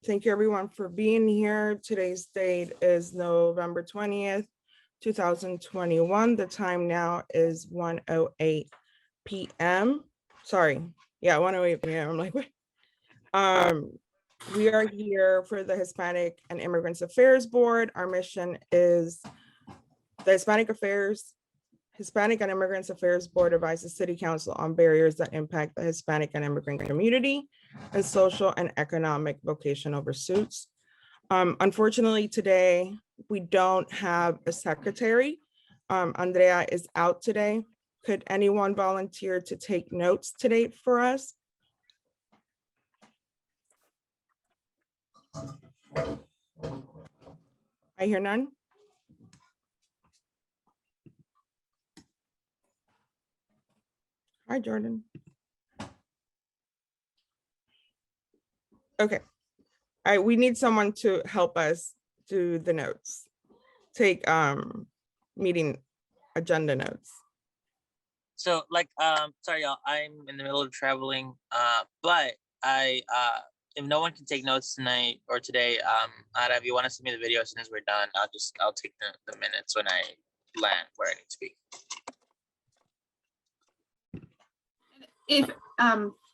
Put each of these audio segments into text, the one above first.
Thank you everyone for being here. Today's date is November 20th, 2021. The time now is 1:08 p.m. Sorry, yeah, 1:08 p.m. I'm like, what? We are here for the Hispanic and Immigrants Affairs Board. Our mission is the Hispanic and Immigrants Affairs Board advises City Council on barriers that impact the Hispanic and immigrant community and social and economic vocational pursuits. Unfortunately, today, we don't have a secretary. Andrea is out today. Could anyone volunteer to take notes today for us? I hear none. Hi, Jordan. Okay. All right, we need someone to help us do the notes. Take meeting agenda notes. So like, sorry, y'all, I'm in the middle of traveling, but if no one can take notes tonight or today, Ada, if you want to send me the video as soon as we're done, I'll take the minutes when I land where I need to be.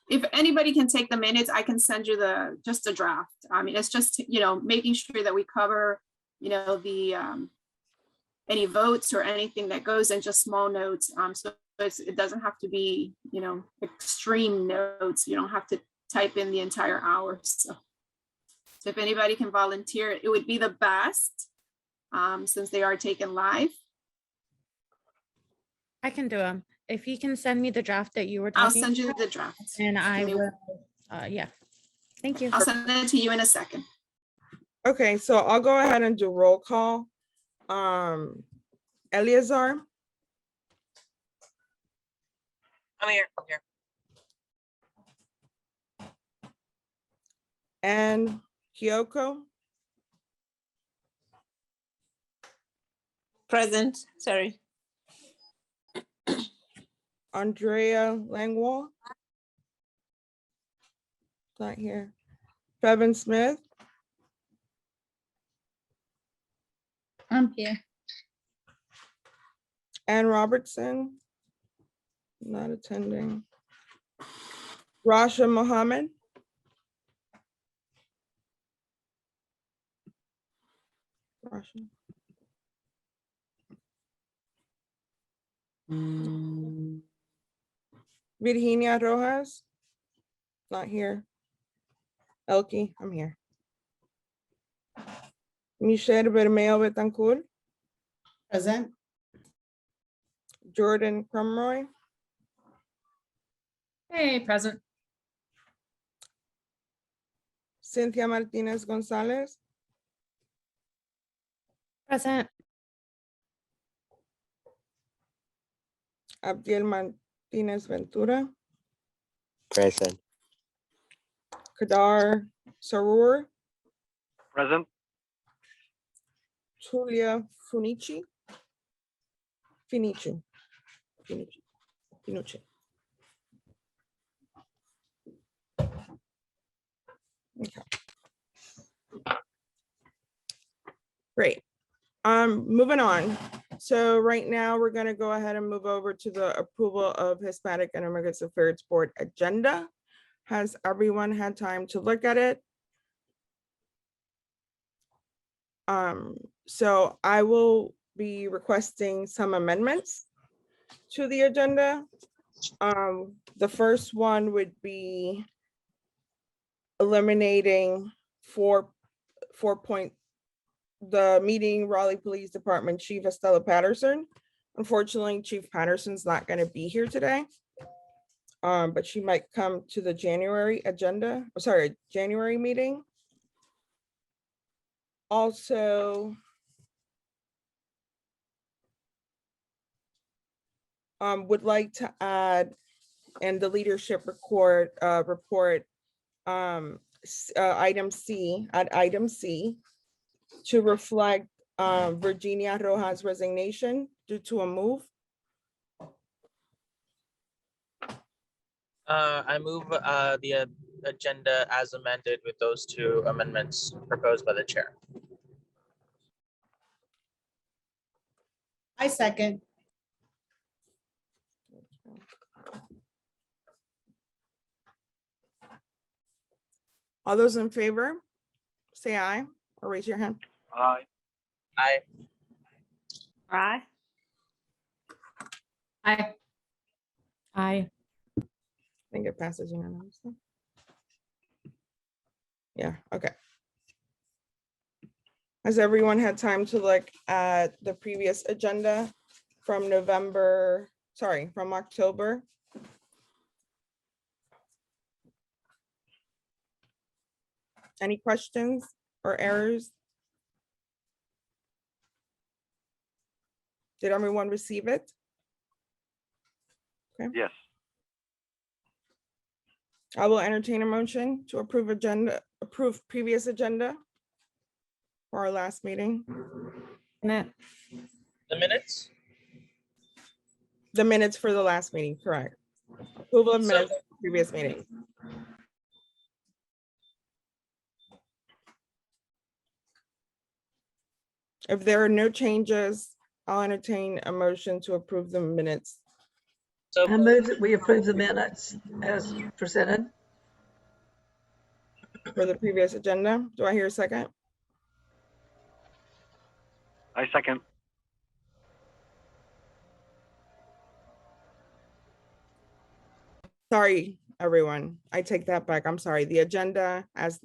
If anybody can take the minutes, I can send you just a draft. I mean, it's just, making sure that we cover, the any votes or anything that goes in, just small notes. So it doesn't have to be, extreme notes. You don't have to type in the entire hour. So if anybody can volunteer, it would be the best, since they are taken live. I can do them. If you can send me the draft that you were talking I'll send you the draft. and I will, yeah. Thank you. I'll send it to you in a second. Okay, so I'll go ahead and do roll call. Eleazar, I'm here. and Kyoko, Present, sorry. Andrea Langwall, not here. Bevan Smith, I'm here. Ann Robertson, not attending. Rasha Mohammed, Rasha. Virginia Rojas, not here. Elke, I'm here. Michelle Bermeo Betancourt, Present. Jordan Crumroy, Hey, present. Cynthia Martinez Gonzalez, Present. Abdiel Martinez Ventura, Present. Kadar Sarur, Present. Julia Finici. Okay. Great. Moving on. So right now we're going to go ahead and move over to the approval of Hispanic and Immigrants Affairs Board agenda. Has everyone had time to look at it? So I will be requesting some amendments to the agenda. The first one would be eliminating the meeting Raleigh Police Department Chief Estella Patterson. Unfortunately, Chief Patterson's not going to be here today, but she might come to the January January meeting. Also, would like to add in the leadership report, item C, to reflect Virginia Rojas' resignation due to a move. I move the agenda as amended with those two amendments proposed by the chair. I second. All those in favor, say aye or raise your hand. Aye. Aye. Aye. Aye. Aye. I think it passes unanimously. Yeah, okay. Has everyone had time to look at the previous agenda from from October? Any questions or errors? Did everyone receive it? Yes. I will entertain a motion to approve previous agenda for our last meeting. Minute. The minutes? The minutes for the last meeting, correct. Approval of So- minutes of the previous meeting. If there are no changes, I'll entertain a motion to approve the minutes. So I move that we approve the minutes as presented. For the previous agenda. Do I hear a second? I second. Sorry, everyone. I take that back. I'm sorry. The agenda, as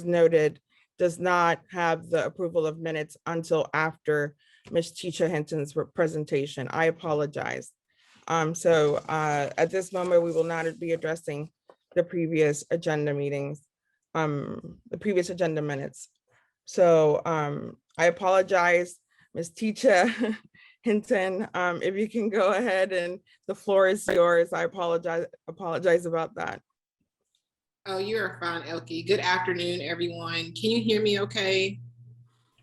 noted, does not have the approval of minutes until after Ms. Tisha Hinton's presentation. I apologize. So at this moment, we will not be addressing the previous agenda meetings, the previous agenda minutes. So I apologize, Ms. Tisha Hinton. If you can go ahead, and the floor is yours. I apologize about that. Oh, you're fine, Elke. Good afternoon, everyone. Can you hear me okay?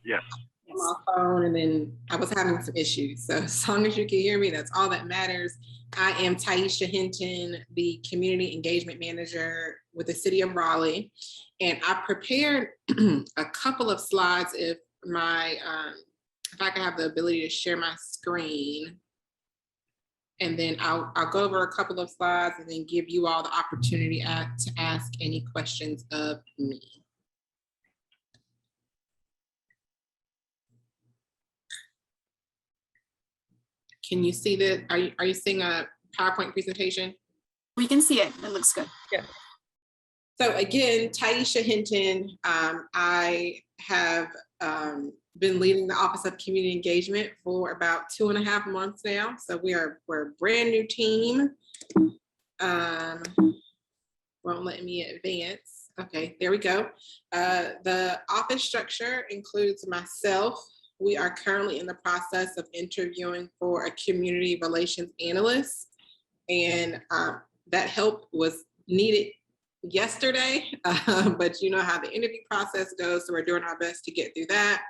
Yes. On my phone, and then I was having some issues. So as long as you can hear me, that's all that matters. I am Taisha Hinton, the Community Engagement Manager with the City of Raleigh. And I prepared a couple of slides if I can have the ability to share my screen. And then I'll go over a couple of slides and then give you all the opportunity to ask any questions of me. Can you see that? Are you seeing a PowerPoint presentation? We can see it. It looks good. So again, Taisha Hinton, I have been leading the Office of Community Engagement for about 2.5 months now. So we're a brand new team. Won't let me advance. Okay, there we go. The office structure includes myself. We are currently in the process of interviewing for a community relations analyst. And that help was needed yesterday, but you know how the interview process goes, so we're doing our best to get through that.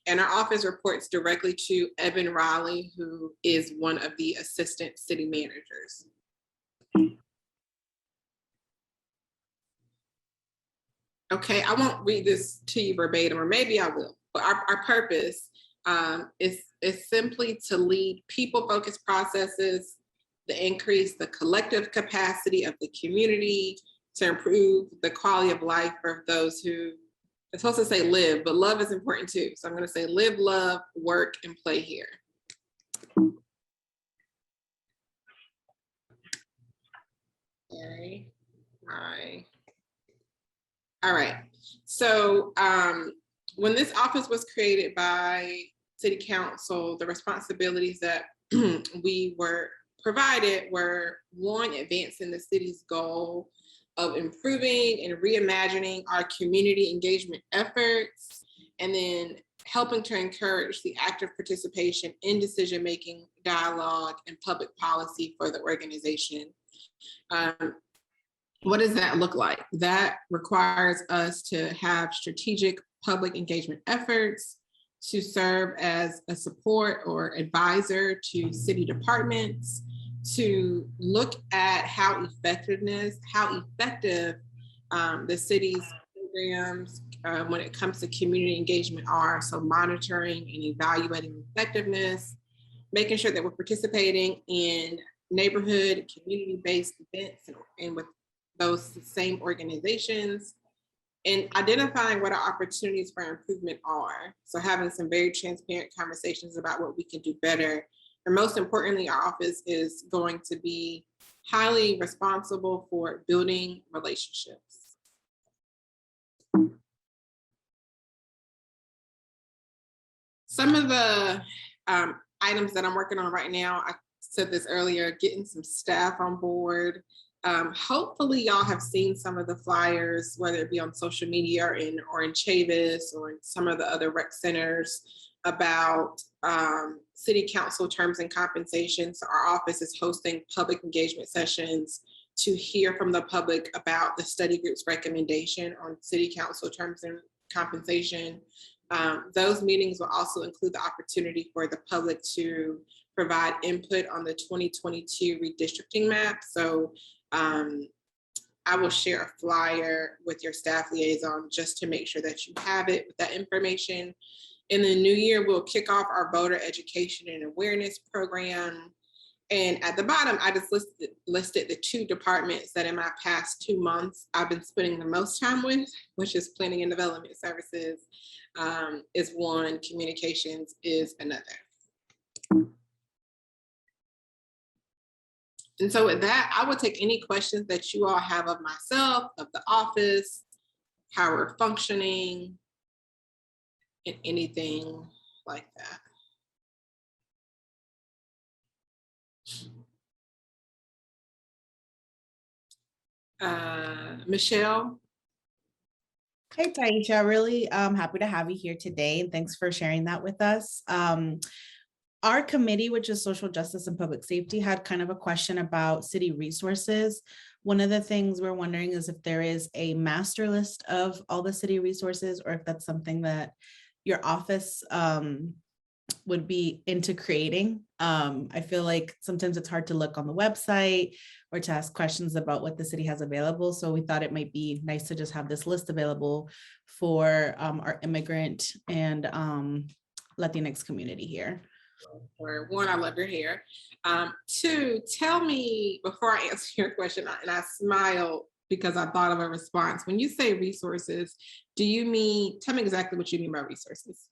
And our office reports directly to Evan Raleigh, who is one of the assistant city managers. Okay, I won't read this to you verbatim, or maybe I will, but our purpose is simply to lead people-focused processes, to increase the collective capacity of the community, to improve the quality of life for those who, I'm supposed to say live, but love is important too. So I'm going to say live, love, work, and play here. Okay. All right. So when this office was created by City Council, the responsibilities that we were provided were, one, advancing the city's goal of improving and reimagining our community engagement efforts, and then helping to encourage the active participation in decision-making, dialogue, and public policy for the organization. What does that look like? That requires us to have strategic public engagement efforts, to serve as a support or advisor to city departments, to look at how effective the city's programs when it comes to community engagement are. So monitoring and evaluating effectiveness, making sure that we're participating in neighborhood, community-based events and with those same organizations, and identifying what our opportunities for improvement are. So having some very transparent conversations about what we can do better. And most importantly, our office is going to be highly responsible for building relationships. Some of the items that I'm working on right now, I said this earlier, getting some staff on board. Hopefully y'all have seen some of the flyers, whether it be on social media or in Chavis or in some of the other rec centers about city council terms and compensations. Our office is hosting public engagement sessions to hear from the public about the study group's recommendation on city council terms and compensation. Those meetings will also include the opportunity for the public to provide input on the 2022 redistricting map. So I will share a flyer with your staff liaison just to make sure that you have it with that information. In the new year, we'll kick off our voter education and awareness program. And at the bottom, I just listed the 2 departments that in my past 2 months, I've been spending the most time with, which is planning and development services is one, communications is another. And so with that, I will take any questions that you all have of myself, of the office, how we're functioning, and anything like that. Michelle? Hey, Taisha, really happy to have you here today. And thanks for sharing that with us. Our committee, which is Social Justice and Public Safety, had kind of a question about city resources. One of the things we're wondering is if there is a master list of all the city resources, or if that's something that your office would be into creating. I feel like sometimes it's hard to look on the website or to ask questions about what the city has available. So we thought it might be nice to just have this list available for our immigrant and Latinx community here. Or one, I love your hair. 2, tell me, before I answer your question, and I smile because I thought of a response. When you say resources, do you mean, tell me exactly what you mean by resources.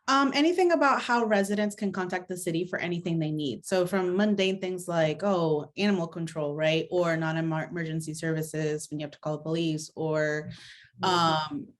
Anything about how residents can contact the city for anything they need. So from mundane things like, oh, animal control, right? Or non-emergency services when you have to call the police, or,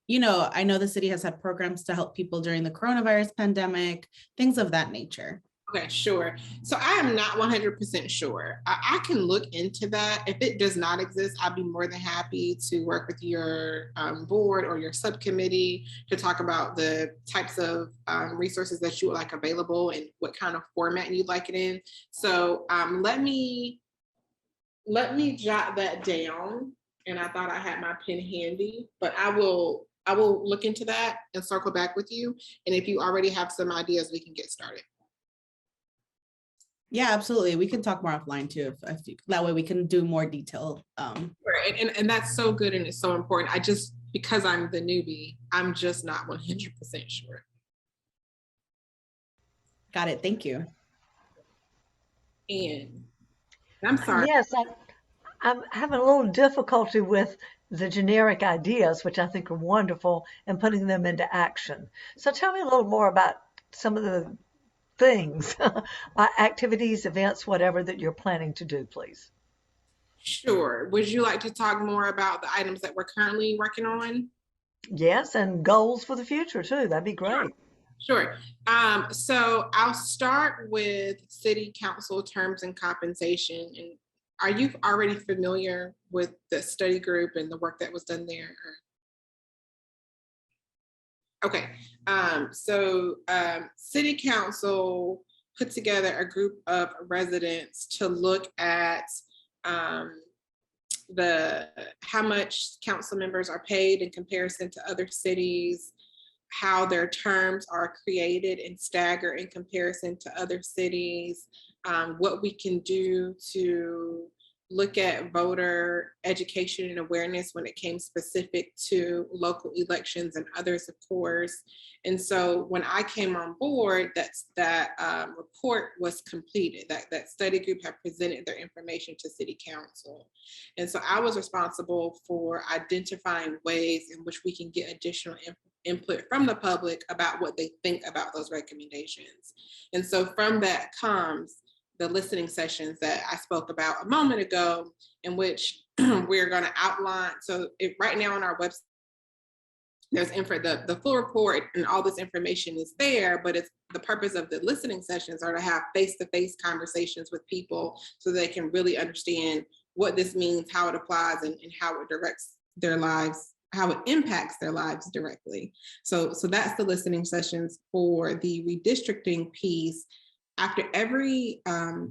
you know, I know the city has had programs to help people during the coronavirus pandemic, things of that nature. Okay, sure. So I am not 100% sure. I can look into that. If it does not exist, I'd be more than happy to work with your board or your subcommittee to talk about the types of resources that you would like available and what kind of format you'd like it in. So let me jot that down. And I thought I had my pen handy, but I will look into that and circle back with you. And if you already have some ideas, we can get started. Yeah, absolutely. We can talk more offline too. If that way we can do more detail. And that's so good and it's so important. I just, because I'm the newbie, I'm just not 100% sure. Got it. Thank you. And I'm sorry. Yes, I'm having a little difficulty with the generic ideas, which I think are wonderful, and putting them into action. So tell me a little more about some of the things, activities, events, whatever that you're planning to do, please. Sure. Would you like to talk more about the items that we're currently working on? Yes, and goals for the future too. That'd be great. Sure. So I'll start with city council terms and compensation. And are you already familiar with the study group and the work that was done there? Okay, so city council put together a group of residents to look at how much council members are paid in comparison to other cities, how their terms are created and staggered in comparison to other cities, what we can do to look at voter education and awareness when it came specific to local elections and others, of course. And so when I came on board, that report was completed, that study group had presented their information to City Council. And so I was responsible for identifying ways in which we can get additional input from the public about what they think about those recommendations. And so from that comes the listening sessions that I spoke about a moment ago, in which we're going to outline. So right now on our website, there's the full report and all this information is there, but it's the purpose of the listening sessions are to have face-to-face conversations with people so they can really understand what this means, how it applies, and how it directs their lives, how it impacts their lives directly. So that's the listening sessions. For the redistricting piece, after every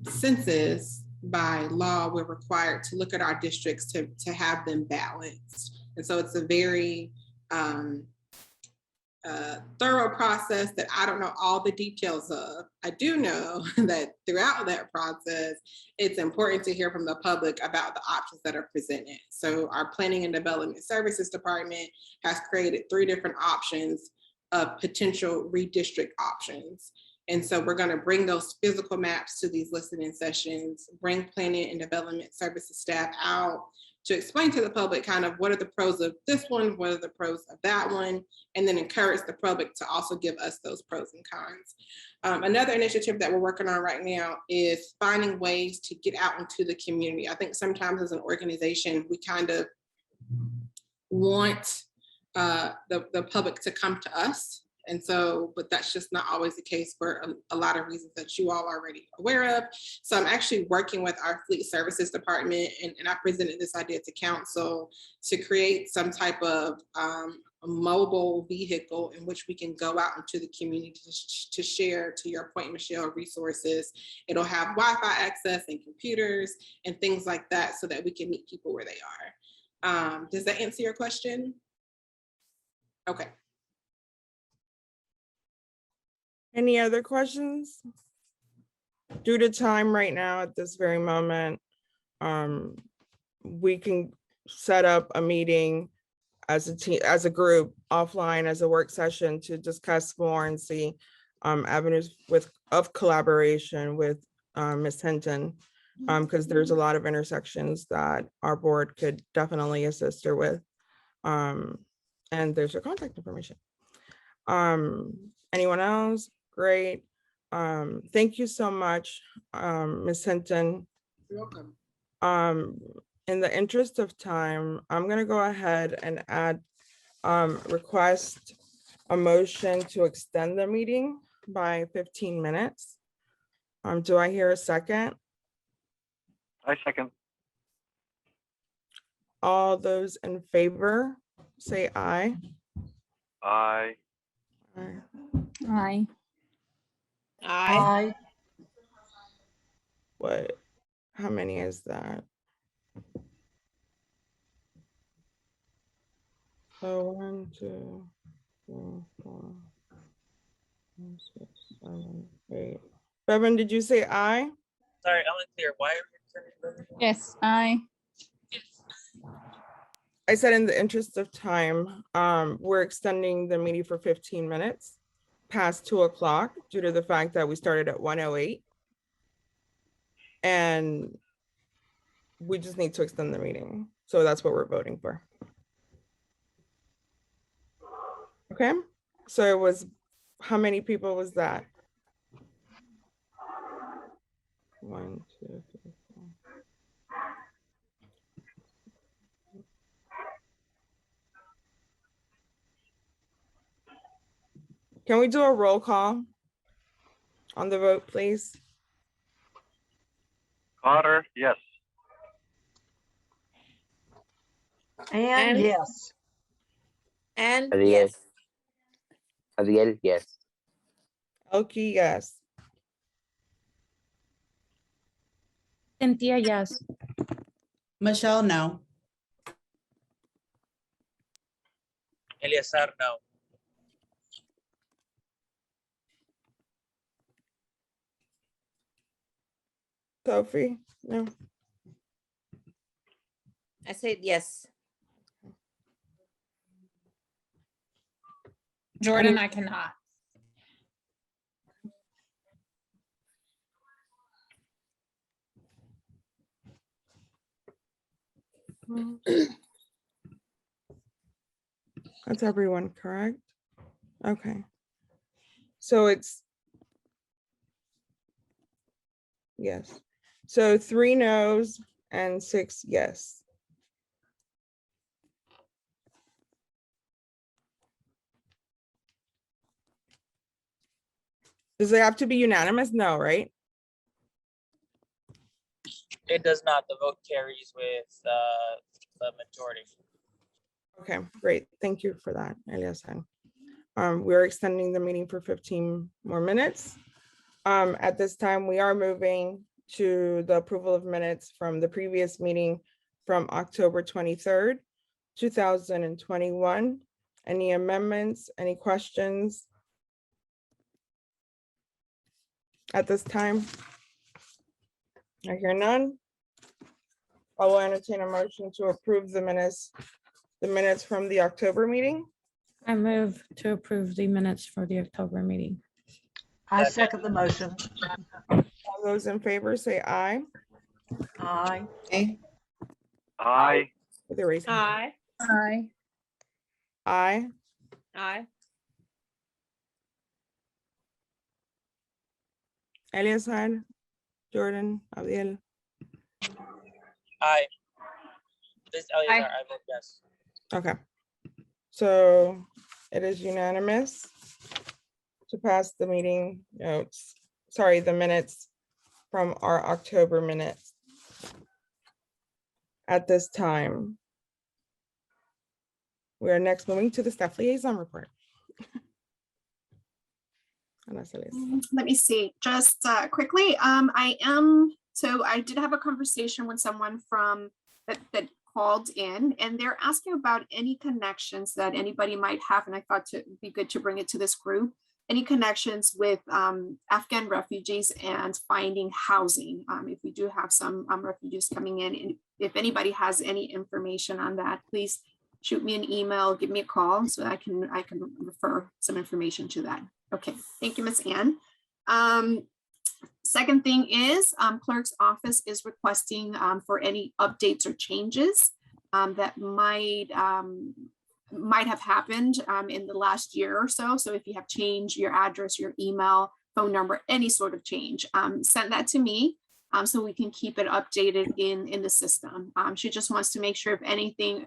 census, by law, we're required to look at our districts to have them balanced. And so it's a very thorough process that I don't know all the details of. I do know that throughout that process, it's important to hear from the public about the options that are presented. So our Planning and Development Services Department has created 3 different options of potential redistrict options. And so we're going to bring those physical maps to these listening sessions, bring Planning and Development Services staff out to explain to the public kind of what are the pros of this one, what are the pros of that one, and then encourage the public to also give us those pros and cons. Another initiative that we're working on right now is finding ways to get out into the community. I think sometimes as an organization, we kind of want the public to come to us. And so, but that's just not always the case for a lot of reasons that you all are already aware of. So I'm actually working with our Fleet Services Department, and I presented this idea to council to create some type of a mobile vehicle in which we can go out into the community to share, to your point, Michelle, resources. It'll have Wi-Fi access and computers and things like that so that we can meet people where they are. Does that answer your question? Okay. Any other questions? Due to time right now at this very moment, we can set up a meeting as a team, as a group, offline, as a work session to discuss more and see avenues of collaboration with Ms. Hinton, because there's a lot of intersections that our board could definitely assist her with. And there's her contact information. Anyone else? Great. Thank you so much, Ms. Hinton. You're welcome. In the interest of time, I'm gonna go ahead and add, request a motion to extend the meeting by 15 minutes. Do I hear a second? I second. All those in favor, say aye. Aye. Aye. Aye. Aye. What, how many is that? So 1, 2, 3, 4, 5, 6, 7, 8. Bevan, did you say aye? Sorry, I'm unclear. Why are we? Yes, aye. I said in the interest of time, we're extending the meeting for 15 minutes past 2 o'clock due to the fact that we started at 1:08. And we just need to extend the meeting. So that's what we're voting for. Okay, so it was, how many people was that? 1, 2, 3, 4. Can we do a roll call on the vote, please? Carter, yes. And yes. And Ariel. yes. Ariel, yes. Elke, yes. Cynthia, yes. Michelle, no. Eliazar, no. Sophie, no. I said yes. Jordan, I cannot. That's everyone, correct? Okay. So it's, yes. So 3 no's and 6 yes. Does it have to be unanimous? No, right? It does not. The vote carries with the majority. Okay, great. Thank you for that, Eliasan. We're extending the meeting for 15 more minutes. At this time, we are moving to the approval of minutes from the previous meeting from October 23rd, 2021. Any amendments, any questions? At this time? I hear none. I will entertain a motion to approve the minutes from the October meeting. I move to approve the minutes for the October meeting. I second the motion. All those in favor say aye. Aye. Aye. With a raise. Aye. Aye. Aye. Aye. Eliasan, Jordan, Abiel. Aye. This Eleazar, Aye. I vote yes. Okay. So it is unanimous to pass the meeting notes, sorry, the minutes from our October minutes. At this time, we are next moving to the staff liaison report. Let me see, just quickly, I did have a conversation with someone from that called in, and they're asking about any connections that anybody might have, and I thought it'd be good to bring it to this group. Any connections with Afghan refugees and finding housing. If we do have some refugees coming in, and if anybody has any information on that, please shoot me an email, give me a call so I can refer some information to that. Okay, thank you, Ms. Ann. Second thing is clerk's office is requesting for any updates or changes that might have happened in the last year or so. So if you have changed your address, your email, phone number, any sort of change, send that to me so we can keep it updated in the system. She just wants to make sure if anything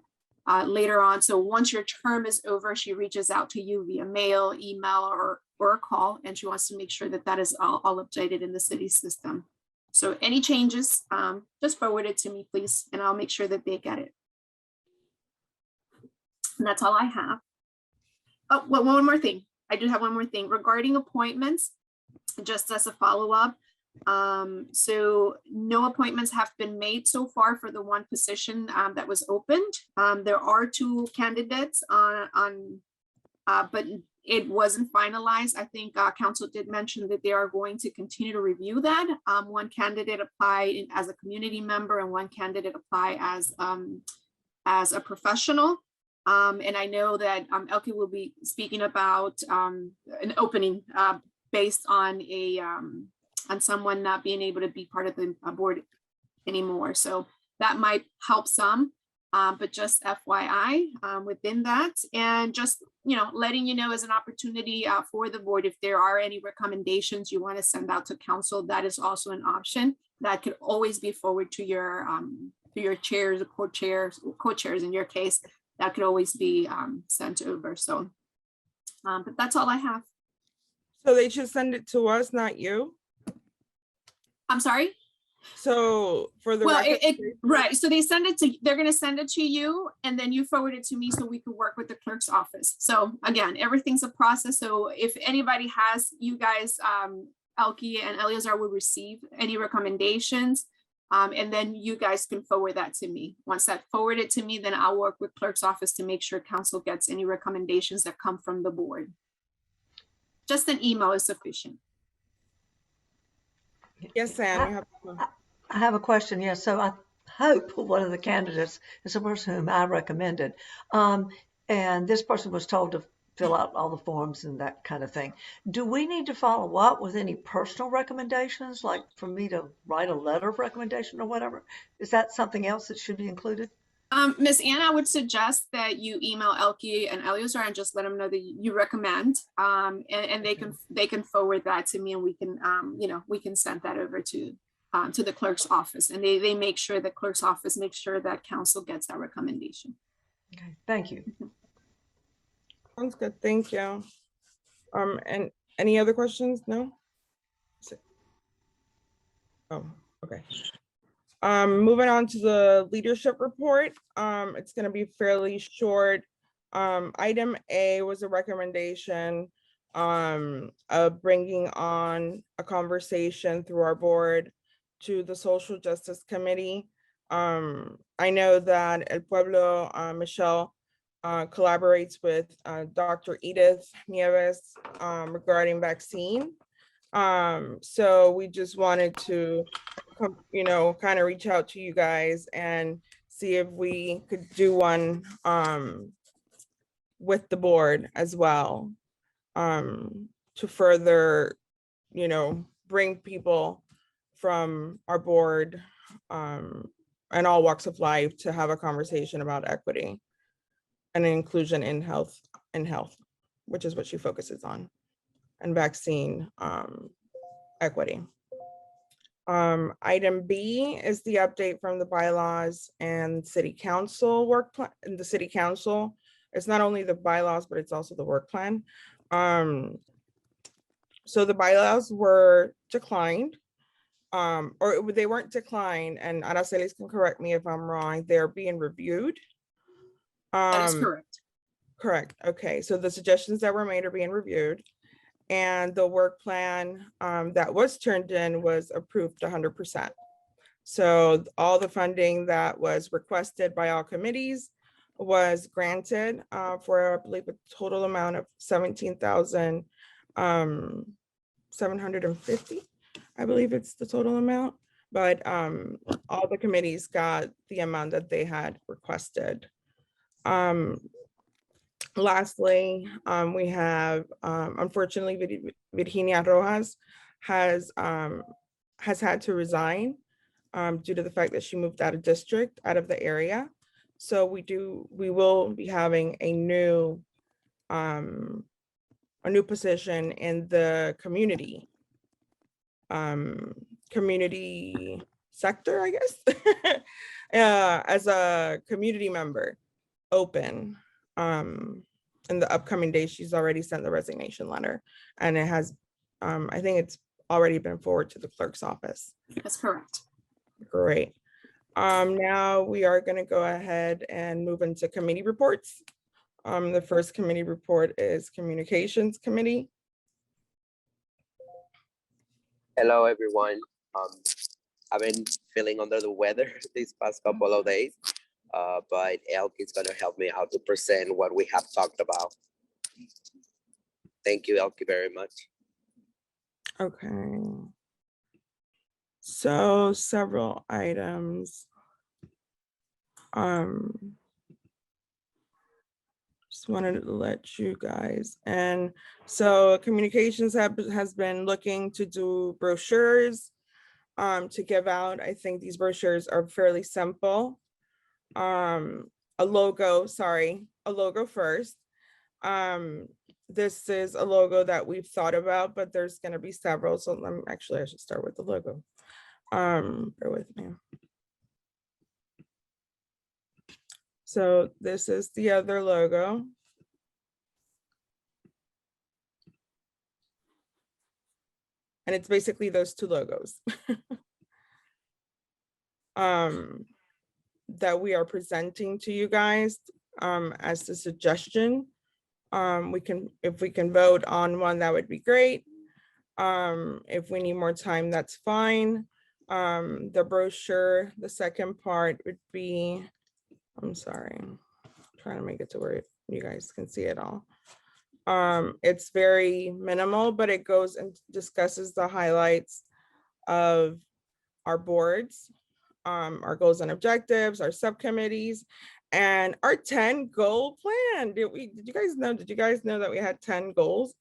later on. So once your term is over, she reaches out to you via mail, email, or a call, and she wants to make sure that that is all updated in the city system. So any changes, just forward it to me, please, and I'll make sure that they get it. And that's all I have. Oh, well, one more thing. I do have one more thing regarding appointments, just as a follow-up. So no appointments have been made so far for the one position that was opened. There are 2 candidates but it wasn't finalized. I think council did mention that they are going to continue to review that. One candidate applied as a community member and one candidate applied as a professional. And I know that Elke will be speaking about an opening based on someone not being able to be part of the board anymore. So that might help some, but just FYI within that, and just, letting you know as an opportunity for the board, if there are any recommendations you want to send out to council, that is also an option that could always be forwarded to your chairs, or co-chairs in your case, that could always be sent over. So, but that's all I have. So they should send it to us, not you? I'm sorry? So for the record, right. So they're going to send it to you, and then you forward it to me so we can work with the clerk's office. So again, everything's a process. So if anybody has, you guys, Elke and Eleazar will receive any recommendations, and then you guys can forward that to me. Once that forwarded to me, then I'll work with clerk's office to make sure council gets any recommendations that come from the board. Just an email is sufficient. Yes, Sam. I have a question. Yeah, so hope one of the candidates is a person whom I recommended. And this person was told to fill out all the forms and that kind of thing. Do we need to follow up with any personal recommendations, like for me to write a letter of recommendation or whatever? Is that something else that should be included? Miss Anna, I would suggest that you email Elke and Eleazar and just let them know that you recommend, and they can forward that to me, and we can, we can send that over to the clerk's office, and they make sure the clerk's office makes sure that council gets that recommendation. Okay, thank you. Sounds good, thank you. And any other questions? No? Oh, okay. Moving on to the leadership report. It's gonna be fairly short. Item A was a recommendation of bringing on a conversation through our board to the Social Justice Committee. I know that El Pueblo, Michelle, collaborates with Dr. Edith Nieves regarding vaccine. So we just wanted to, kind of reach out to you guys and see if we could do one with the board as well, to further, bring people from our board and all walks of life to have a conversation about equity and inclusion in health, which is what she focuses on, and vaccine equity. Item B is the update from the bylaws and city council work plan. In the city council, it's not only the bylaws, but it's also the work plan. So the bylaws were declined, or they weren't declined, and Aracelis can correct me if I'm wrong, they're being reviewed. That is correct. Correct, okay, so the suggestions that were made are being reviewed. And the work plan that was turned in was approved 100%. So all the funding that was requested by all committees was granted for, I believe, a total amount of 17,750. I believe it's the total amount, but all the committees got the amount that they had requested. Lastly, we have, unfortunately, Virginia Rojas has had to resign due to the fact that she moved out of district, out of the area. So we will be having a new position in the community sector, I guess, as a community member, open. In the upcoming days, she's already sent the resignation letter, and it has, I think it's already been forwarded to the clerk's office. That's correct. Great. Now we are going to go ahead and move into committee reports. The first committee report is Communications Committee. Hello, everyone. I've been feeling under the weather these past couple of days, but Elke is going to help me out to present what we have talked about. Thank you, Elke, very much. Okay. So several items. Just wanted to let you guys, and so communications has been looking to do brochures to give out. I think these brochures are fairly simple. A logo first. This is a logo that we've thought about, but there's going to be several. So I should start with the logo. Bear with me. So this is the other logo. And it's basically those two logos that we are presenting to you guys as the suggestion. If we can vote on one, that would be great. If we need more time, that's fine. The brochure, the second part would be, I'm sorry, I'm trying to make it to where you guys can see it all. It's very minimal, but it goes and discusses the highlights of our boards. our goals and objectives, our subcommittees, and our 10 goal plan. Did you guys know that we had 10 goals?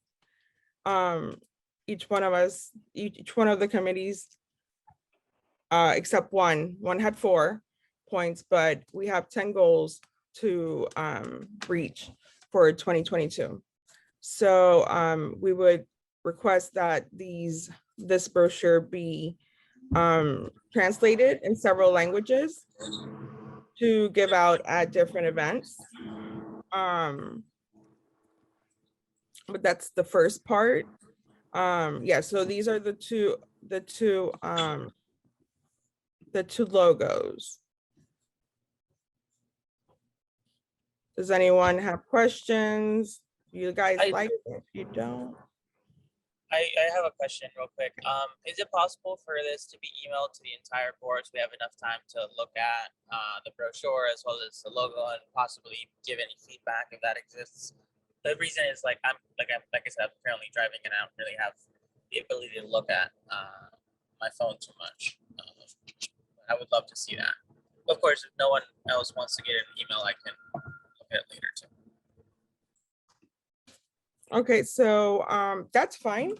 Each one of us, each one of the committees, except one had 4 points, but we have 10 goals to reach for 2022. So we would request that this brochure be translated in several languages to give out at different events. But that's the first part. Yeah, so these are the two logos. Does anyone have questions? You guys like it? If you don't. I have a question real quick. Is it possible for this to be emailed to the entire board so we have enough time to look at the brochure as well as the logo and possibly give any feedback if that exists? The reason is like I said, I'm currently driving and I don't really have the ability to look at my phone too much. I would love to see that. Of course, if no one else wants to get an email, I can look at it later too. Okay, so that's fine.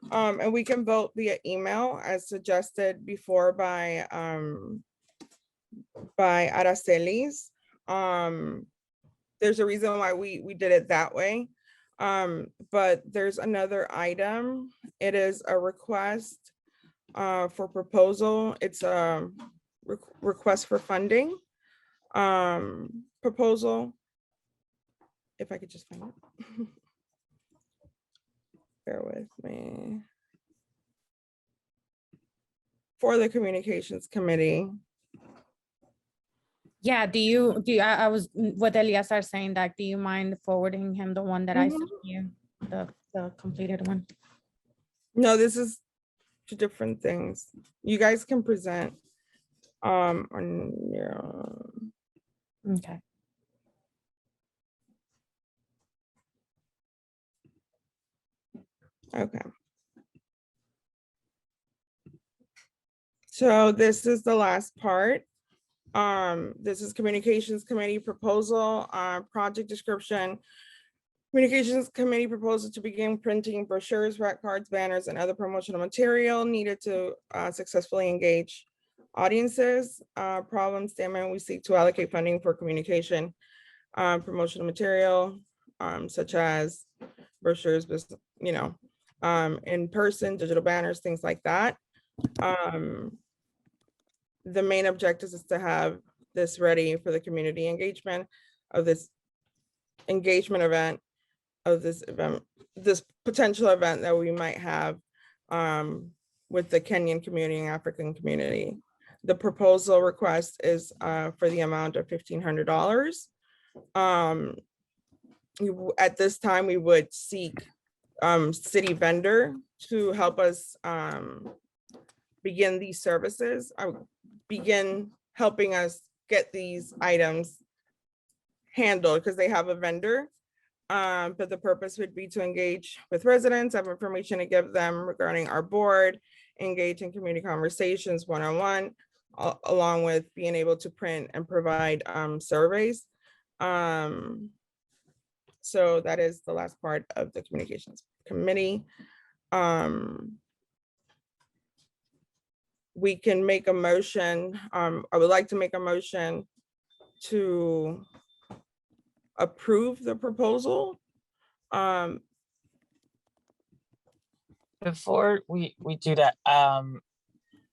And we can vote via email as suggested before by Aracelis. There's a reason why we did it that way. But there's another item. It is a request for proposal. It's a request for funding proposal. If I could just find it. Bear with me. For the Communications Committee. Yeah, I was with Eliazar saying that, do you mind forwarding him the one that I sent you, the completed one? No, this is 2 different things. You guys can present on your Okay. Okay. So this is the last part. This is Communications Committee proposal, project description. Communications Committee proposal to begin printing brochures, rack cards, banners, and other promotional material needed to successfully engage audiences. Problem statement, we seek to allocate funding for communication promotional material, such as brochures, in person, digital banners, things like that. The main objective is to have this ready for the community engagement of this event, this potential event that we might have with the Kenyan community and African community. The proposal request is for the amount of $1,500. At this time, we would seek city vendor to help us begin these services, begin helping us get these items handled because they have a vendor. But the purpose would be to engage with residents, have information to give them regarding our board, engage in community conversations one-on-one, along with being able to print and provide surveys. So that is the last part of the Communications Committee. We can make a motion. I would like to make a motion to approve the proposal. Before we do that,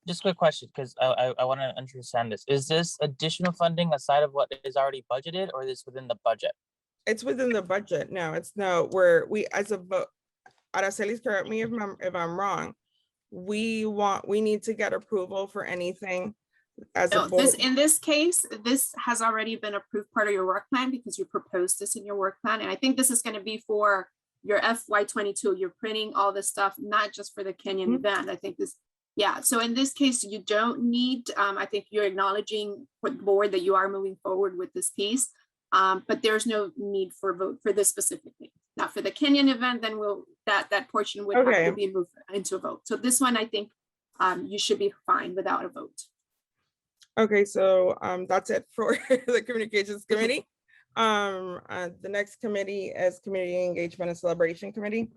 just a quick question, because I want to understand this. Is this additional funding aside of what is already budgeted, or is this within the budget? It's within the budget. No, it's no, we as a vote, Aracelis, correct me if I'm wrong. We need to get approval for anything as a board. In this case, this has already been approved part of your work plan because you proposed this in your work plan. And I think this is going to be for your FY22. You're printing all this stuff, not just for the Kenyan event. I think this, yeah. So in this case, you don't need, I think you're acknowledging for the board that you are moving forward with this piece. But there's no need for a vote for this specifically. Now for the Kenyan event, then that portion would have to be moved into a vote. So this one, I think you should be fine without a vote. Okay, so that's it for the Communications Committee. The next committee is Community Engagement and Celebration Committee.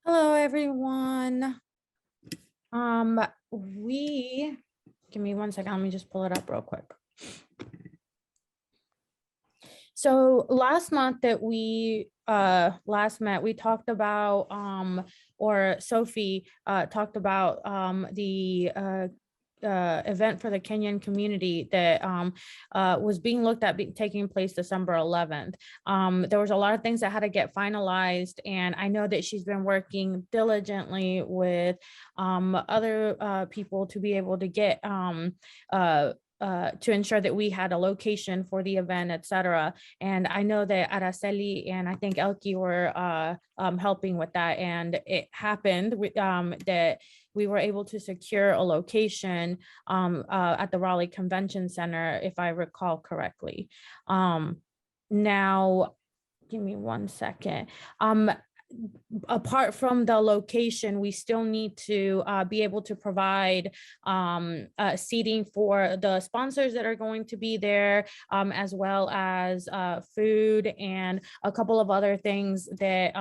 Hello, everyone. Give me 1 second. Let me just pull it up real quick. So last month that we last met, we talked about or Sophie talked about the event for the Kenyan community that was being looked at taking place December 11th. There was a lot of things that had to get finalized, and I know that she's been working diligently with other people to be able to get to ensure that we had a location for the event, etc. And I know that Araceli and I think Elke were helping with that, and it happened that we were able to secure a location at the Raleigh Convention Center, if I recall correctly. Now, give me 1 second. Apart from the location, we still need to be able to provide seating for the sponsors that are going to be there, as well as food and a couple of other things that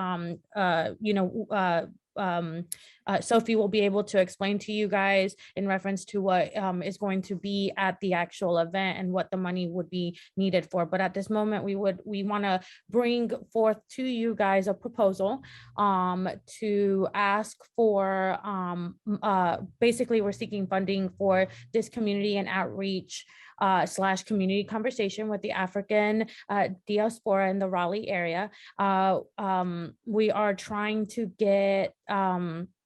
Sophie will be able to explain to you guys in reference to what is going to be at the actual event and what the money would be needed for. But at this moment, we want to bring forth to you guys a proposal to ask for basically we're seeking funding for this community and outreach / community conversation with the African diaspora in the Raleigh area. We are trying to get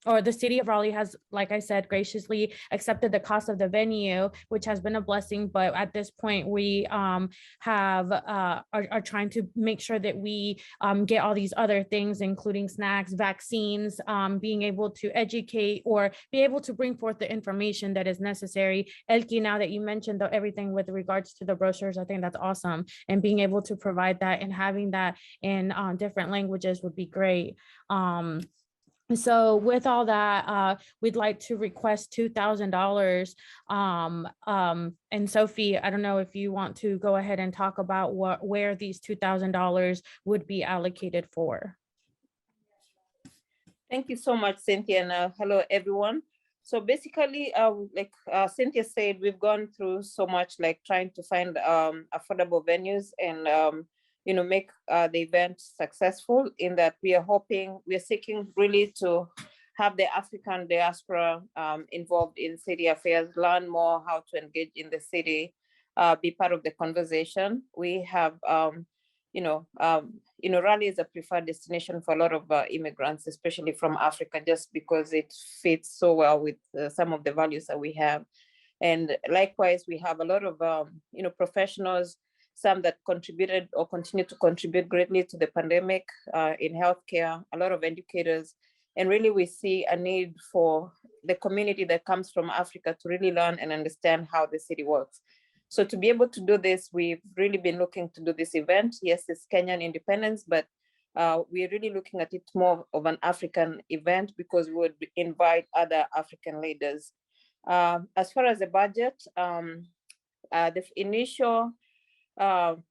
or the city of Raleigh has, like I said, graciously accepted the cost of the venue, which has been a blessing. But at this point, we are trying to make sure that we get all these other things, including snacks, vaccines, being able to educate or be able to bring forth the information that is necessary. Elke, now that you mentioned everything with regards to the brochures, I think that's awesome. And being able to provide that and having that in different languages would be great. So with all that, we'd like to request $2,000. And Sophie, I don't know if you want to go ahead and talk about where these $2,000 would be allocated for. Thank you so much, Cynthia, and hello, everyone. So basically, like Cynthia said, we've gone through so much, like trying to find affordable venues and make the event successful, in that we are seeking really to have the African diaspora involved in city affairs, learn more how to engage in the city, be part of the conversation. We have, Raleigh is a preferred destination for a lot of immigrants, especially from Africa, just because it fits so well with some of the values that we have. And likewise, we have a lot of, professionals, some that contributed or continue to contribute greatly to the pandemic in healthcare, a lot of educators. And really we see a need for the community that comes from Africa to really learn and understand how the city works. So to be able to do this, we've really been looking to do this event. Yes, it's Kenyan independence, but we're really looking at it more of an African event because we would invite other African leaders. As far as the budget, the initial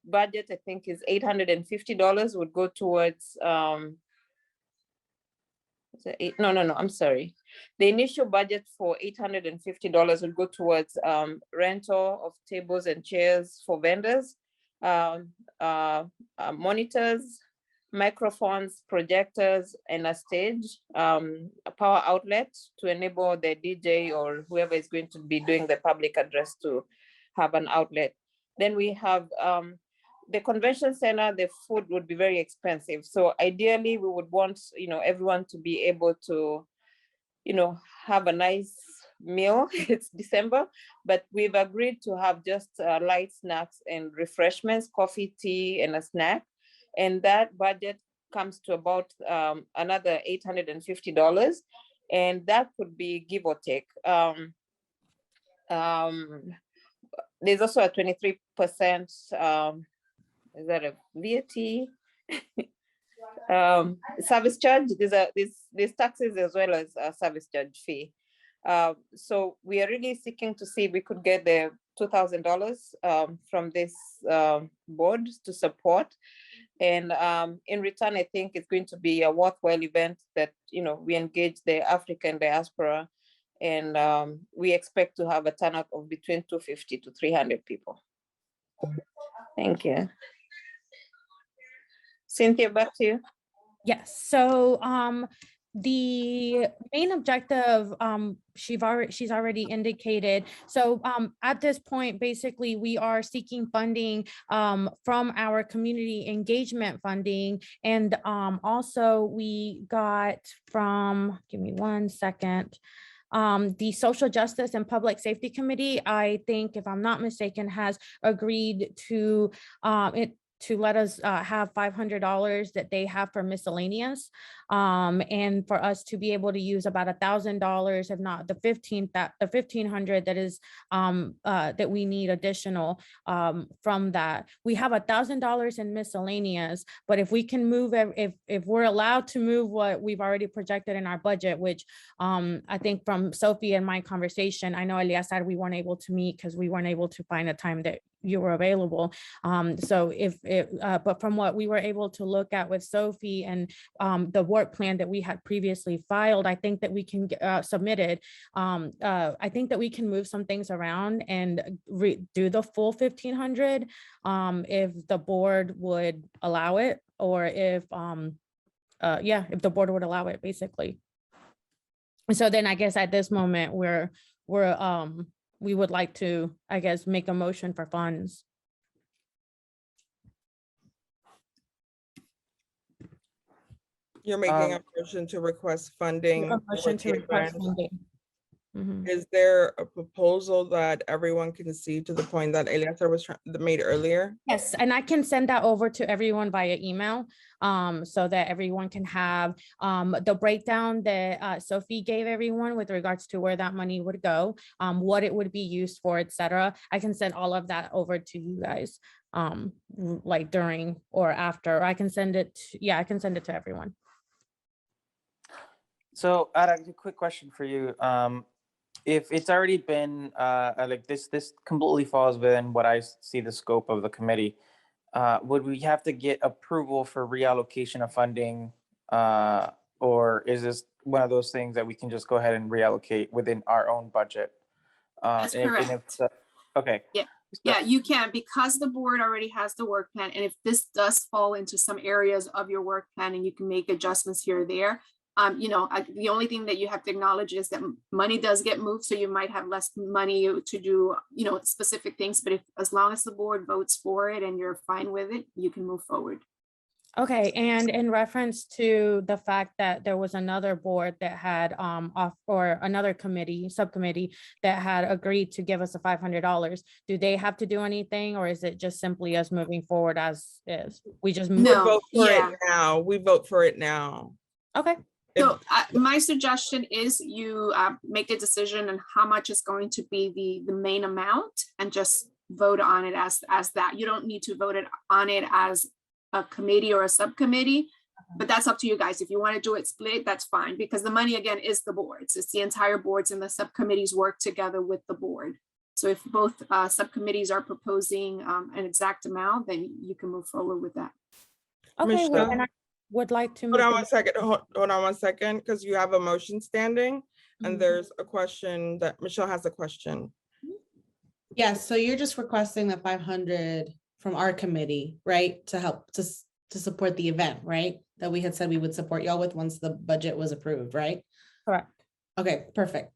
budget, I think, is $850 would go towards, I'm sorry. The initial budget for $850 would go towards rental of tables and chairs for vendors, monitors, microphones, projectors, and a stage, a power outlet to enable the DJ or whoever is going to be doing the public address to have an outlet. Then we have the convention center. The food would be very expensive. So ideally we would want, everyone to be able to, have a nice meal. It's December, but we've agreed to have just light snacks and refreshments, coffee, tea, and a snack. And that budget comes to about another $850. And that could be give or take. There's also a 23%, is that a VAT? Service charge. There's taxes as well as a service charge fee. So we are really seeking to see if we could get the $2,000 from this board to support. And in return, I think it's going to be a worthwhile event that, you know, we engage the African diaspora, and we expect to have a turnout of between 250 to 300 people. Thank you. Cynthia, back to you. Yes, so the main objective, she's already indicated. So at this point, basically, we are seeking funding from our community engagement funding. And also we got from, give me one second, the Social Justice and Public Safety Committee, I think, if I'm not mistaken, has agreed to to let us have $500 that they have for miscellaneous, and for us to be able to use about $1,000, if not the 1,500 that is that we need additional from that. We have $1,000 in miscellaneous, but if we can move, if we're allowed to move what we've already projected in our budget, which I think from Sophie and my conversation, I know Eliasar, we weren't able to meet because we weren't able to find a time that you were available. So but from what we were able to look at with Sophie and the work plan that we had previously filed, I think that we can get submitted. I think that we can move some things around and do the full 1,500 if the board would allow it, or if if the board would allow it, basically. So then I guess at this moment we would like to, I guess, make a motion for funds. You're making a motion to request funding. A motion for to the request event. funding. Mhm. Is there a proposal that everyone can see, to the point that Eliasar was made earlier? Yes, and I can send that over to everyone via email, so that everyone can have the breakdown that Sophie gave everyone with regards to where that money would go, what it would be used for, etc. I can send all of that over to you guys, like during or after. I can send it. I can send it to everyone. So, Ara, a quick question for you. If it's already been like this completely falls within what I see the scope of the committee, would we have to get approval for reallocation of funding, or is this one of those things that we can just go ahead and reallocate within our own budget? That's correct. Okay. Yeah, you can, because the board already has the work plan. And if this does fall into some areas of your work plan and you can make adjustments here or there, the only thing that you have to acknowledge is that money does get moved. So you might have less money to do, specific things, but as long as the board votes for it and you're fine with it, you can move forward. Okay, and in reference to the fact that there was another board that had another subcommittee that had agreed to give us the $500, do they have to do anything, or is it just simply us moving forward as is? We just vote for it now. We vote for it now. Okay. So my suggestion is you make the decision on how much is going to be the main amount, and just vote on it as that. You don't need to vote on it as a committee or a subcommittee, but that's up to you guys. If you want to do it split, that's fine, because the money, again, is the board's. It's the entire boards, and the subcommittees work together with the board. So if both subcommittees are proposing an exact amount, then you can move forward with that. Okay, well, and I would like to hold on one second, because you have a motion standing, and there's a question that Michelle has a question. Yes, so you're just requesting the 500 from our committee, right, to help to support the event, right, that we had said we would support y'all with once the budget was approved, right? Correct. Okay, perfect.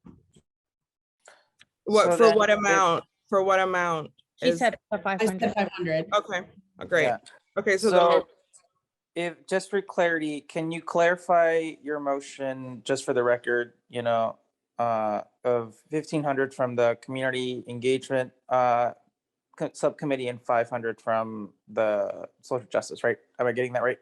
What, for what amount? For what amount? She said 500. I said 500. Okay, great. Yeah. Okay, so if, just for clarity, can you clarify your motion just for the record, of 1,500 from the community engagement subcommittee and 500 from the social justice, right? Am I getting that right?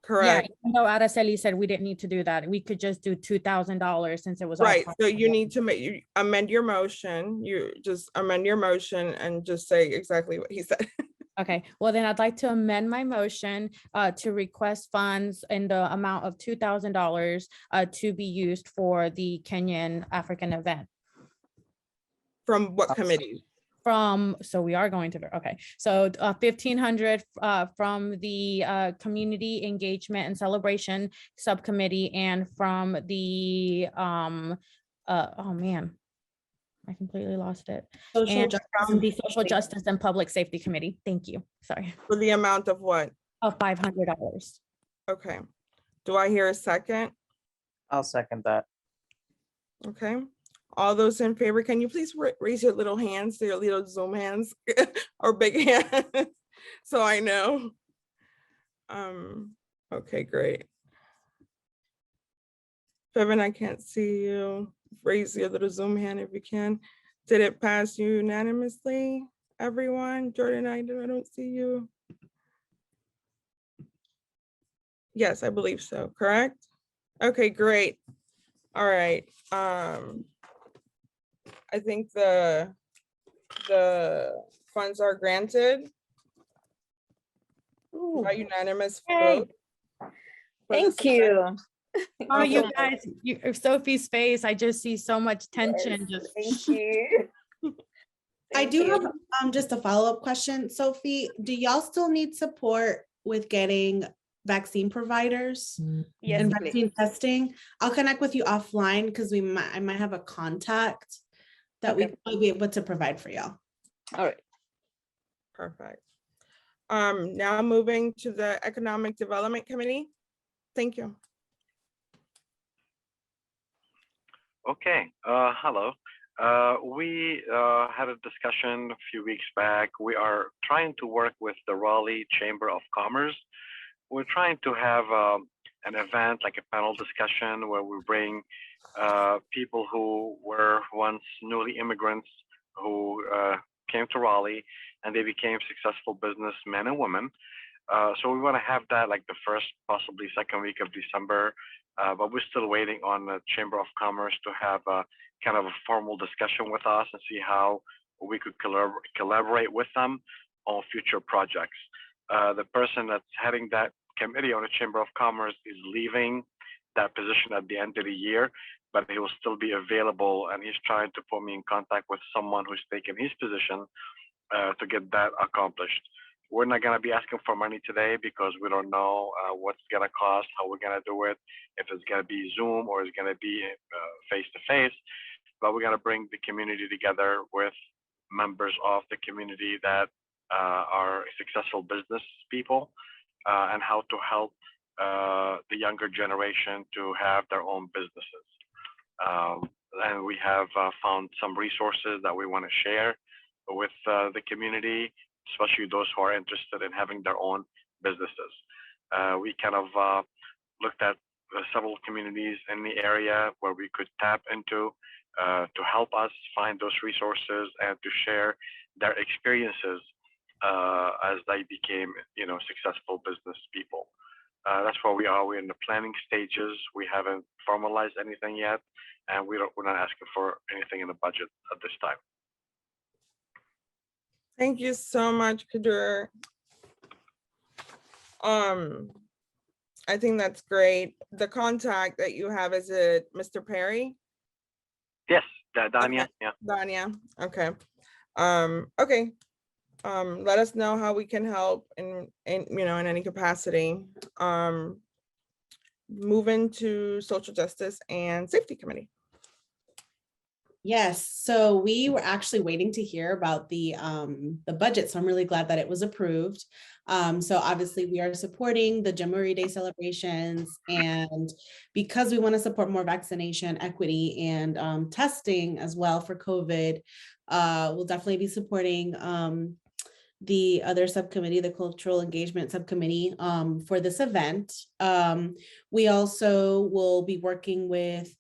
Correct. Yeah, even though Araceli said we didn't need to do that, we could just do $2,000 since it was right. So you need to amend your motion. You just amend your motion and just say exactly what he said. Okay, well then I'd like to amend my motion to request funds in the amount of $2,000 to be used for the Kenyan African event. From what committee? So we are going to, okay, so 1,500 from the Community Engagement and Celebration Subcommittee, and from the, oh man, I completely lost it. Social And justice from and the public Social safety. Justice and Public Safety Committee. Thank you. Sorry. For the amount of what? Of $500. Okay. Do I hear a second? I'll second that. Okay. All those in favor, can you please raise your little hands, your little Zoom hands or big hands, so I know. Okay, great. Kevin, I can't see you. Raise your little Zoom hand if you can. Did it pass unanimously, everyone? Jordan, I don't see you. Yes, I believe so, correct? Okay, great. All right. I think the funds are granted by unanimous vote. Thank you. Oh, you guys, Sophie's face, I just see so much tension. Yes, Just thank you. I Thank do you. have just a follow-up question. Sophie, do y'all still need support with getting vaccine providers Yes, and please. vaccine testing? I'll connect with you offline because I might have a contact that we Okay. might be able to provide for y'all. All right. Perfect. Now moving to the Economic Development Committee. Thank you. Okay, hello. We had a discussion a few weeks back. We are trying to work with the Raleigh Chamber of Commerce. We're trying to have an event, like a panel discussion, where we bring people who were once newly immigrants who came to Raleigh and they became successful businessmen and women. So we want to have that like the first, possibly second week of December. But we're still waiting on the Chamber of Commerce to have a kind of a formal discussion with us and see how we could collaborate with them on future projects. The person that's heading that committee on the Chamber of Commerce is leaving that position at the end of the year, but he will still be available, and he's trying to put me in contact with someone who's taken his position to get that accomplished. We're not going to be asking for money today because we don't know what's going to cost, how we're going to do it, if it's going to be Zoom or it's going to be face-to-face. But we're going to bring the community together with members of the community that are successful business people and how to help the younger generation to have their own businesses. And we have found some resources that we want to share with the community, especially those who are interested in having their own businesses. We kind of looked at several communities in the area where we could tap into to help us find those resources and to share their experiences as they became, successful business people. That's where we are. We're in the planning stages. We haven't formalized anything yet, and we're not asking for anything in the budget at this time. Thank you so much, Kadur. I think that's great. The contact that you have, is it Mr. Perry? Yes, Danya. Okay. Yeah. Danya. Okay. Okay. Let us know how we can help in any capacity. Moving to Social Justice and Safety Committee. Yes, so we were actually waiting to hear about the budget, so I'm really glad that it was approved. So obviously we are supporting the Jamboree Day celebrations, and because we want to support more vaccination equity and testing as well for COVID, we'll definitely be supporting the other subcommittee, the Cultural Engagement Subcommittee, for this event. We also will be working with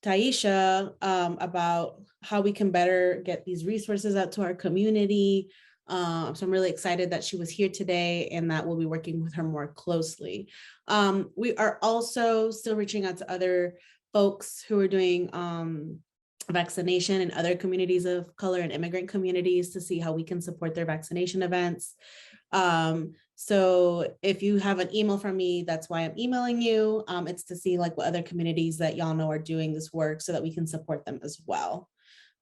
Taisha about how we can better get these resources out to our community. So I'm really excited that she was here today and that we'll be working with her more closely. We are also still reaching out to other folks who are doing vaccination in other communities of color and immigrant communities to see how we can support their vaccination events. So if you have an email from me, that's why I'm emailing you. It's to see like what other communities that y'all know are doing this work so that we can support them as well.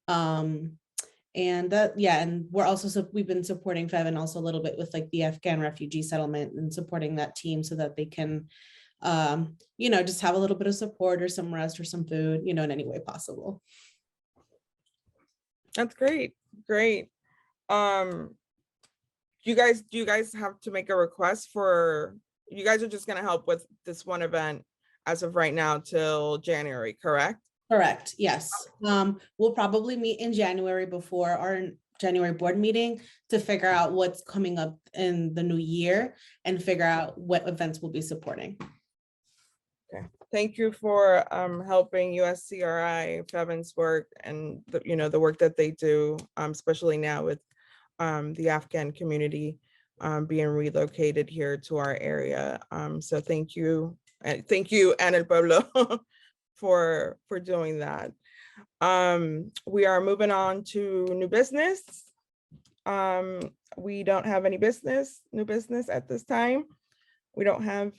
And that, yeah, and we're also, we've been supporting Fevin also a little bit with like the Afghan refugee settlement and supporting that team so that they can, you know, just have a little bit of support or some rest or some food, you know, in any way possible. That's great. Great. Do you guys have to make a request for, you guys are just going to help with this one event as of right now till January, correct? Correct. Yes. We'll probably meet in January before our January board meeting to figure out what's coming up in the new year and figure out what events we'll be supporting. Okay. Thank you for helping USCRI, Fevin's work, and the, you know, the work that they do, especially now with the Afghan community being relocated here to our area. So thank you, and El Pueblo for doing that. We are moving on to new business. We don't have any new business at this time. We don't have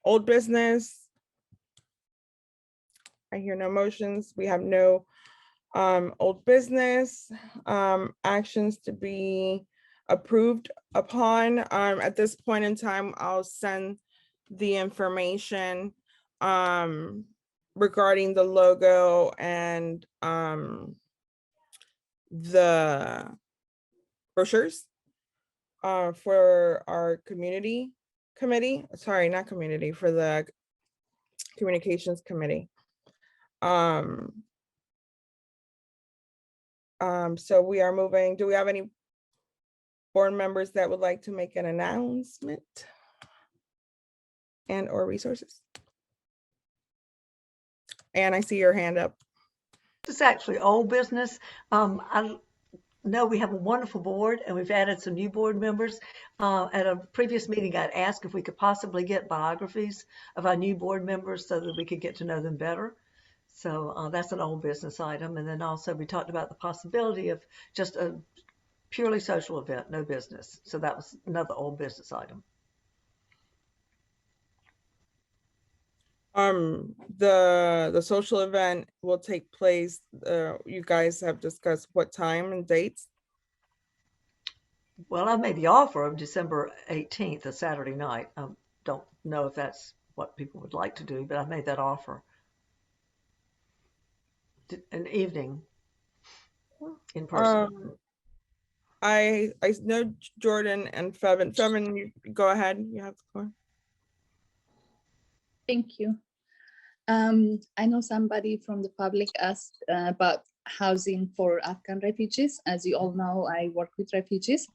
old business. I hear no motions. We have no old business, actions to be approved upon. At this point in time, I'll send the information regarding the logo and the brochures for our community committee, sorry, not community, for the communications committee. So we are moving. Do we have any board members that would like to make an announcement and or resources? And I see your hand up. This is actually old business. I know we have a wonderful board and we've added some new board members. At a previous meeting, I'd asked if we could possibly get biographies of our new board members so that we could get to know them better. So that's an old business item. And then also we talked about the possibility of just a purely social event, no business. So that was another old business item. The social event will take place. You guys have discussed what time and dates? Well, I made the offer of December 18th, a Saturday night. I don't know if that's what people would like to do, but I made that offer. An evening in person. I know Jordan and Fevin. Fevin, you go ahead. You have the floor. Thank you. I know somebody from the public asked about housing for Afghan refugees. As you all know, I work with refugees.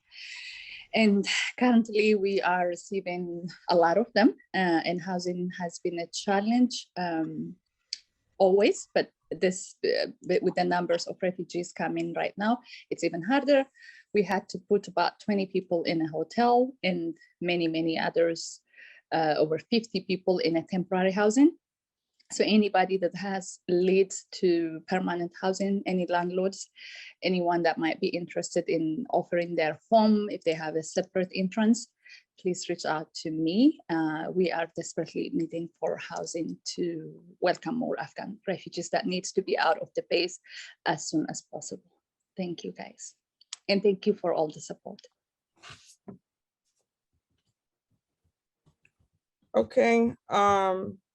And currently we are receiving a lot of them and housing has been a challenge always, but this with the numbers of refugees coming right now, it's even harder. We had to put about 20 people in a hotel and many others, over 50 people in a temporary housing. So anybody that has leads to permanent housing, any landlords, anyone that might be interested in offering their home if they have a separate entrance, please reach out to me. We are desperately needing for housing to welcome more Afghan refugees that needs to be out of the base as soon as possible. Thank you guys. And thank you for all the support. Okay,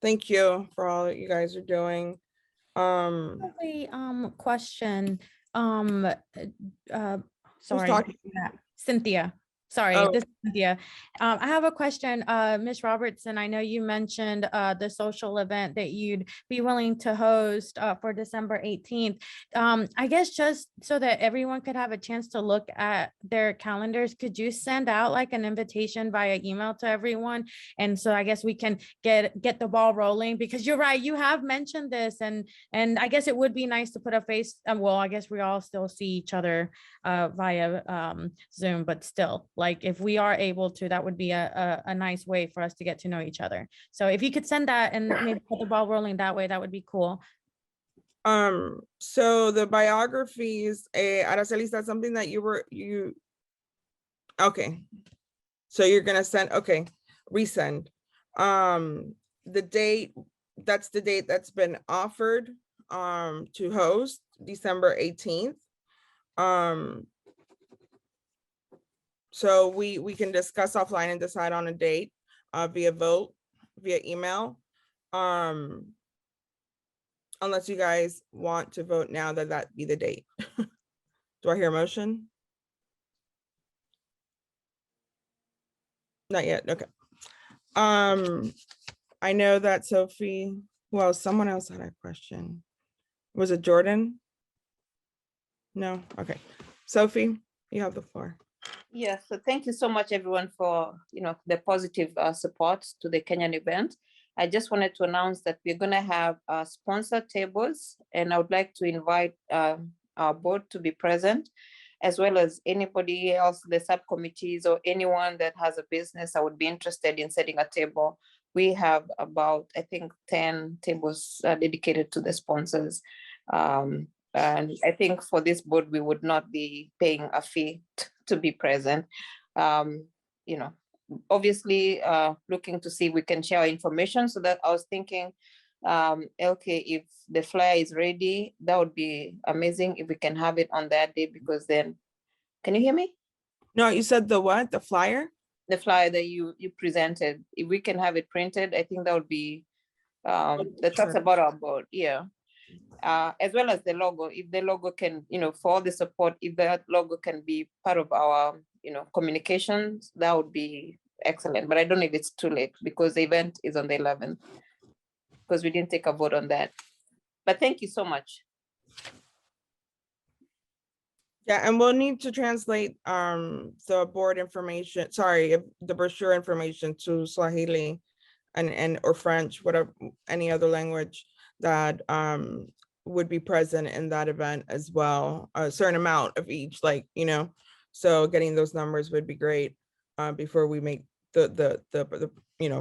thank you for all that you guys are doing. Question. Sorry, talking? Cynthia. Sorry, Oh. this is Cynthia. I have a question, Ms. Robertson. I know you mentioned the social event that you'd be willing to host for December 18th. I guess just so that everyone could have a chance to look at their calendars, could you send out like an invitation via email to everyone? And so I guess we can get the ball rolling, because you're right, you have mentioned this, and I guess it would be nice to put a face, well, I guess we all still see each other via Zoom, but still, like if we are able to, that would be a nice way for us to get to know each other. So if you could send that and maybe put the ball rolling that way, that would be cool. So the biographies, Araceli, is that something that okay. So you're gonna send, okay, resend. The date, that's the date that's been offered to host, December 18th. So we can discuss offline and decide on a date via vote, via email. Unless you guys want to vote now that be the date. Do I hear a motion? Not yet, okay. I know that Sophie, well, someone else had a question. Was it Jordan? No, okay. Sophie, you have the floor. Yes, so thank you so much, everyone, for the positive support to the Kenyan event. I just wanted to announce that we're going to have sponsor tables, and I would like to invite our board to be present, as well as anybody else, the subcommittees or anyone that has a business. I would be interested in setting a table. We have about, I think, 10 tables dedicated to the sponsors. And I think for this board, we would not be paying a fee to be present. Obviously looking to see if we can share information. So that I was thinking, LK, if the flyer is ready, that would be amazing if we can have it on that day, because then, can you hear me? No, you said the what? The flyer? The flyer that you presented, if we can have it printed, I think that would be that talks about our board, yeah. As well as the logo, if the logo can, for all the support, if that logo can be part of our, communications, that would be excellent. But I don't know if it's too late, because the event is on the 11th, because we didn't take a vote on that. But thank you so much. Yeah, and we'll need to translate the board information, sorry, the brochure information to Swahili and or French, whatever, any other language that would be present in that event as well. A certain amount of each, like, so getting those numbers would be great before we make the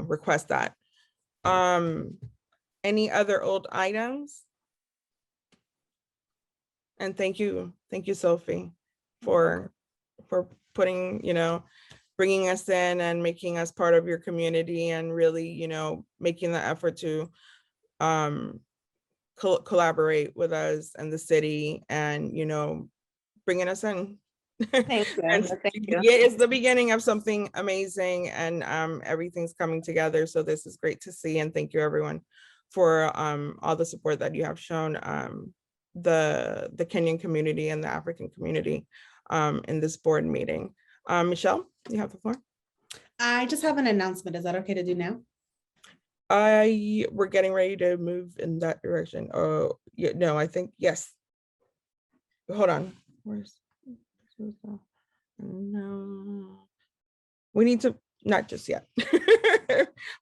request that. Any other old items? And thank you, Sophie, for putting, bringing us in and making us part of your community, and really, making the effort to collaborate with us and the city, and bringing us in. Thank you. And Thank you. yeah, it's the beginning of something amazing, and everything's coming together. So this is great to see, and thank you everyone for all the support that you have shown the Kenyan community and the African community in this board meeting. Michelle, you have the floor. I just have an announcement. Is that okay to do now? We're getting ready to move in that direction. Oh, yeah, no, I think, yes. Hold on. No, we need to, not just yet.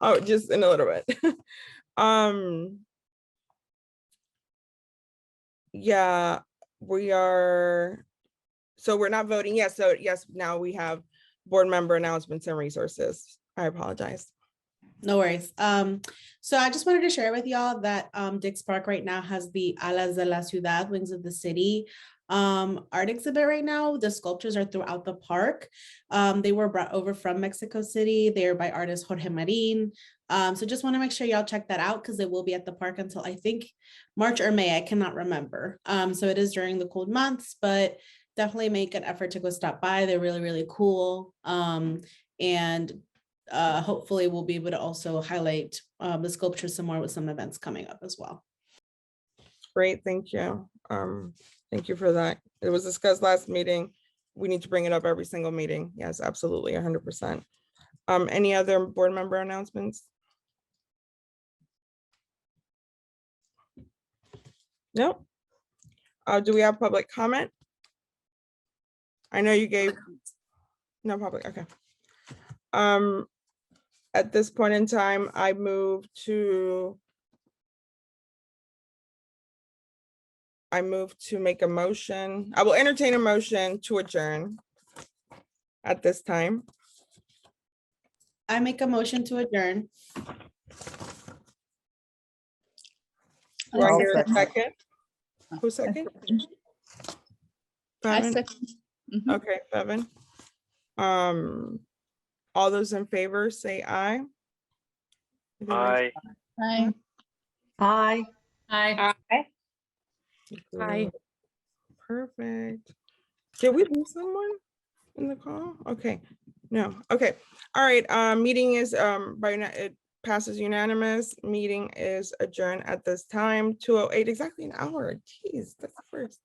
Oh, just in a little bit. Yeah, we are, so we're not voting yet. So yes, now we have board member announcements and resources. I apologize. No worries. So I just wanted to share with y'all that Dix Park right now has the Alas de la Ciudad, Wings of the City art exhibit right now. The sculptures are throughout the park. They were brought over from Mexico City. They're by artist Jorge Marin. So just want to make sure y'all check that out, because it will be at the park until I think March or May. I cannot remember. So it is during the cold months, but definitely make an effort to go stop by. They're really, really cool. And hopefully we'll be able to also highlight the sculpture some more with some events coming up as well. Great, thank you. Thank you for that. It was discussed last meeting. We need to bring it up every single meeting. Yes, absolutely, 100%. Any other board member announcements? No. Do we have public comment? I know you gave no public, okay. At this point in time, I move to make a motion. I will entertain a motion to adjourn at this time. I make a motion to adjourn. Do I hear a second? Who's second? I Bevan? second. Mhm. Okay, Bevan. All those in favor say aye. Aye. Aye. Aye. Aye. Aye. Perfect. Did we lose someone in the call? Okay, no, okay. All right, meeting is, it passes unanimous. Meeting is adjourned at this time, 2:08, exactly an hour. Jeez, that's the first.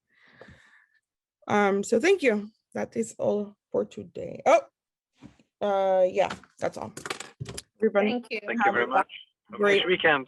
So thank you. That is all for today. Oh, yeah, that's all. Everybody Thank you. Thank you very much. Have a nice great weekend.